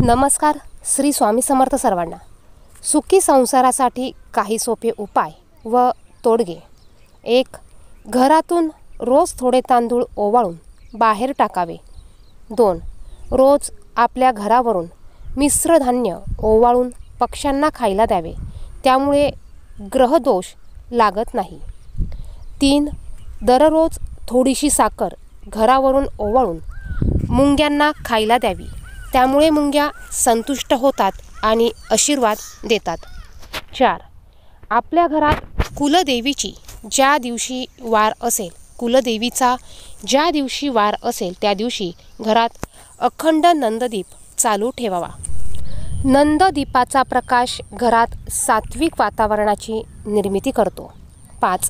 नमस्कार. श्री स्वामी समर्थ सर्वांना. सुखी संसारासाठी काही सोपे उपाय व तोडगे. 1. घरातून रोज थोडे तांदूळ ओवाळून बाहेर टाकावे. 2. रोज आपल्या घरावरून मिश्र धान्य ओवाळून पक्ष्यांना खायला द्यावे, त्यामुळे ग्रहदोष लागत नाही. 3. दररोज थोडीशी साखर घरावरून ओवाळून मुंग्यांना खायला द्यावी, त्यामुळे मुंग्या संतुष्ट होतात आणि आशीर्वाद देतात. 4. आपल्या घरात कुलदेवीचा ज्या दिवशी वार असेल त्या दिवशी घरात अखंड नंददीप चालू ठेवावा. नंददीपाचा प्रकाश घरात सात्विक वातावरणाची निर्मिती करतो. 5.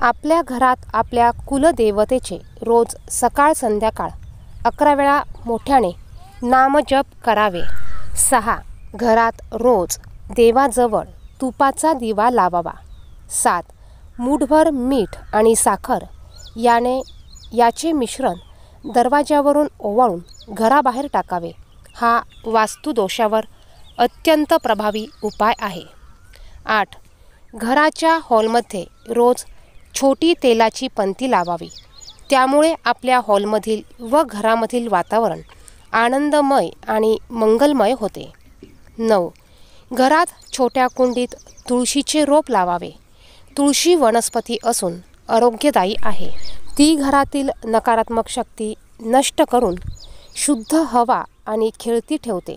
आपल्या घरात आपल्या कुलदेवतेचे रोज सकाळ संध्याकाळ 11 वेळा मोठ्याने नामजप करावे. 6. घरात रोज देवाजवळ तुपाचा दिवा लावावा. 7. मूठभर मीठ आणि साखर याचे मिश्रण दरवाजावरून ओवाळून घराबाहेर टाकावे. हा वास्तुदोषावर अत्यंत प्रभावी उपाय आहे. 8. घराच्या हॉलमध्ये रोज छोटी तेलाची पंती लावावी, त्यामुळे आपल्या हॉलमधील व घरामधील वातावरण आनंदमय आणि मंगलमय होते. 9. घरात छोट्या कुंडीत तुळशीचे रोप लावावे. तुळशी वनस्पती असून आरोग्यदायी आहे. ती घरातील नकारात्मक शक्ती नष्ट करून शुद्ध हवा आणि खेळती ठेवते.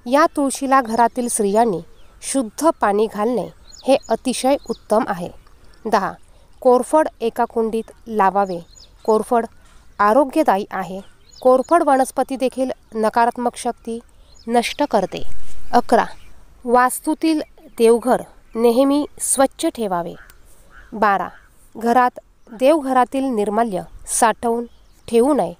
या तुळशीला घरातील स्त्रियांनी शुद्ध पाणी घालणे हे अतिशय उत्तम आहे. 10. कोरफड एका कुंडीत लावावे. कोरफड आरोग्यदायी आहे. कोरफड वनस्पती देखील नकारात्मक शक्ती नष्ट करते. 11. वास्तूतील देवघर नेहमी स्वच्छ ठेवावे. 12. देवघरातील निर्माल्य साठवून ठेवू नये.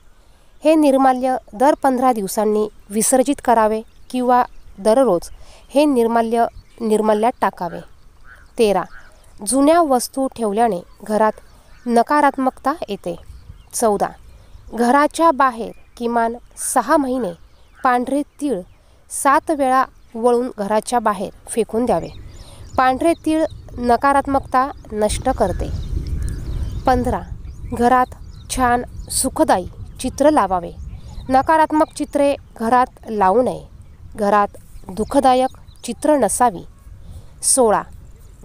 हे निर्माल्य दर 15 दिवसांनी विसर्जित करावे किंवा दररोज हे निर्माल्यात टाकावे. 13. जुन्या वस्तू ठेवल्याने घरात नकारात्मकता येते. 14. घराच्या बाहेर किमान 6 महिने पांढरे तीळ 7 वेळा वळून घराच्या बाहेर फेकून द्यावे. पांढरे तीळ नकारात्मकता नष्ट करते. 15. घरात छान सुखदायी चित्र लावावे. नकारात्मक चित्रे घरात लावू नये. घरात दुःखदायक चित्र नसावी. 16.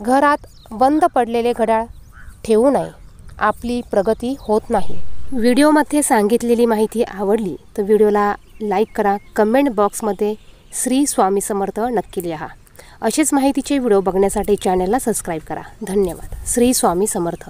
घरात बंद पडलेले घड्याळ ठेवू नये. आपली प्रगती होत नाही. व्हिडिओमध्ये सांगितलेली माहिती आवडली तर व्हिडिओला लाईक करा. कमेंट बॉक्समध्ये श्री स्वामी समर्थ नक्की लिहा. असेच माहितीचे व्हिडिओ बघण्यासाठी चॅनलला सबस्क्राईब करा. धन्यवाद. श्री स्वामी समर्थ.